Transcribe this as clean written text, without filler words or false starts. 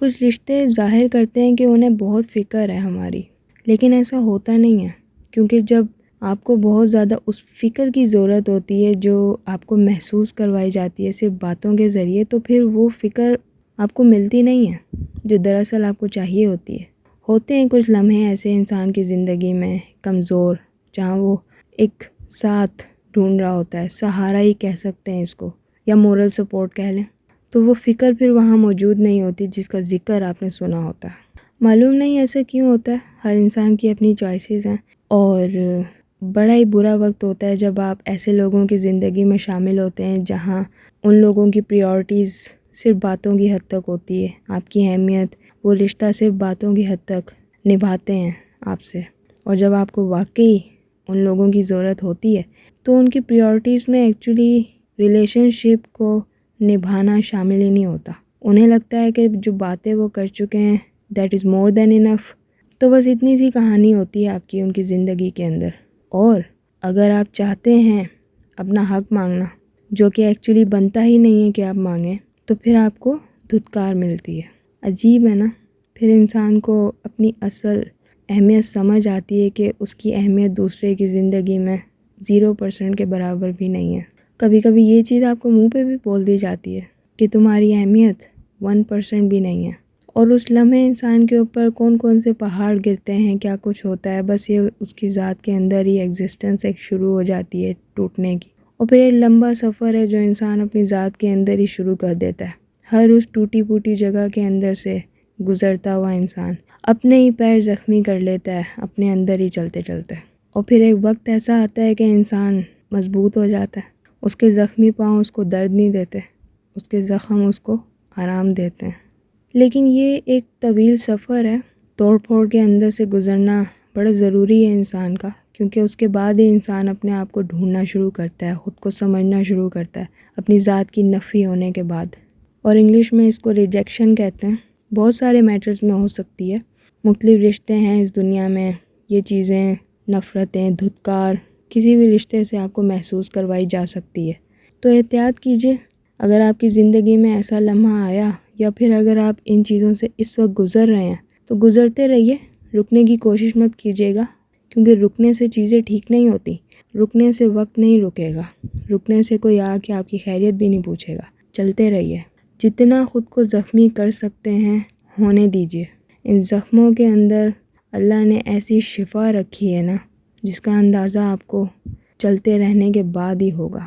کچھ رشتے ظاہر کرتے ہیں کہ انہیں بہت فکر ہے ہماری، لیکن ایسا ہوتا نہیں ہے، کیونکہ جب آپ کو بہت زیادہ اس فکر کی ضرورت ہوتی ہے جو آپ کو محسوس کروائی جاتی ہے صرف باتوں کے ذریعے، تو پھر وہ فکر آپ کو ملتی نہیں ہے جو دراصل آپ کو چاہیے ہوتی ہے۔ ہوتے ہیں کچھ لمحے ایسے انسان کی زندگی میں کمزور، جہاں وہ ایک ساتھ ڈھونڈ رہا ہوتا ہے، سہارا ہی کہہ سکتے ہیں اس کو، یا مورل سپورٹ کہہ لیں، تو وہ فکر پھر وہاں موجود نہیں ہوتی جس کا ذکر آپ نے سنا ہوتا ہے۔ معلوم نہیں ایسا کیوں ہوتا ہے، ہر انسان کی اپنی چوائسیز ہیں، اور بڑا ہی برا وقت ہوتا ہے جب آپ ایسے لوگوں کی زندگی میں شامل ہوتے ہیں جہاں ان لوگوں کی پریورٹیز صرف باتوں کی حد تک ہوتی ہے، آپ کی اہمیت وہ رشتہ صرف باتوں کی حد تک نبھاتے ہیں آپ سے، اور جب آپ کو واقعی ان لوگوں کی ضرورت ہوتی ہے تو ان کی پریورٹیز میں ایکچولی ریلیشن شپ کو نبھانا شامل ہی نہیں ہوتا۔ انہیں لگتا ہے کہ جو باتیں وہ کر چکے ہیں دیٹ از مور دین انف، تو بس اتنی سی کہانی ہوتی ہے آپ کی ان کی زندگی کے اندر۔ اور اگر آپ چاہتے ہیں اپنا حق مانگنا، جو کہ ایکچولی بنتا ہی نہیں ہے کہ آپ مانگیں، تو پھر آپ کو دھتکار ملتی ہے۔ عجیب ہے نا، پھر انسان کو اپنی اصل اہمیت سمجھ آتی ہے کہ اس کی اہمیت دوسرے کی زندگی میں 0% کے برابر بھی نہیں ہے۔ کبھی کبھی یہ چیز آپ کو منہ پہ بھی بول دی جاتی ہے کہ تمہاری اہمیت 1% بھی نہیں ہے، اور اس لمحے انسان کے اوپر کون کون سے پہاڑ گرتے ہیں، کیا کچھ ہوتا ہے، بس یہ اس کی ذات کے اندر ہی ایگزسٹنس ایک شروع ہو جاتی ہے ٹوٹنے کی، اور پھر ایک لمبا سفر ہے جو انسان اپنی ذات کے اندر ہی شروع کر دیتا ہے۔ ہر اس ٹوٹی پھوٹی جگہ کے اندر سے گزرتا ہوا انسان اپنے ہی پیر زخمی کر لیتا ہے اپنے اندر ہی چلتے چلتے، اور پھر ایک وقت ایسا آتا ہے کہ انسان مضبوط ہو جاتا ہے، اس کے زخمی پاؤں اس کو درد نہیں دیتے، اس کے زخم اس کو آرام دیتے ہیں۔ لیکن یہ ایک طویل سفر ہے، توڑ پھوڑ کے اندر سے گزرنا بڑا ضروری ہے انسان کا، کیونکہ اس کے بعد ہی انسان اپنے آپ کو ڈھونڈنا شروع کرتا ہے، خود کو سمجھنا شروع کرتا ہے اپنی ذات کی نفی ہونے کے بعد، اور انگلش میں اس کو ریجیکشن کہتے ہیں۔ بہت سارے میٹرز میں ہو سکتی ہے، مختلف رشتے ہیں اس دنیا میں، یہ چیزیں، نفرتیں، دھتکار، کسی بھی رشتے سے آپ کو محسوس کروائی جا سکتی ہے۔ تو احتیاط کیجئے، اگر آپ کی زندگی میں ایسا لمحہ آیا، یا پھر اگر آپ ان چیزوں سے اس وقت گزر رہے ہیں تو گزرتے رہیے، رکنے کی کوشش مت کیجیے گا، کیونکہ رکنے سے چیزیں ٹھیک نہیں ہوتی، رکنے سے وقت نہیں رکے گا، رکنے سے کوئی آ کے آپ کی خیریت بھی نہیں پوچھے گا۔ چلتے رہیے، جتنا خود کو زخمی کر سکتے ہیں ہونے دیجیے۔ ان زخموں کے اندر اللہ نے ایسی شفا رکھی ہے نا، جس کا اندازہ آپ کو چلتے رہنے کے بعد ہی ہوگا۔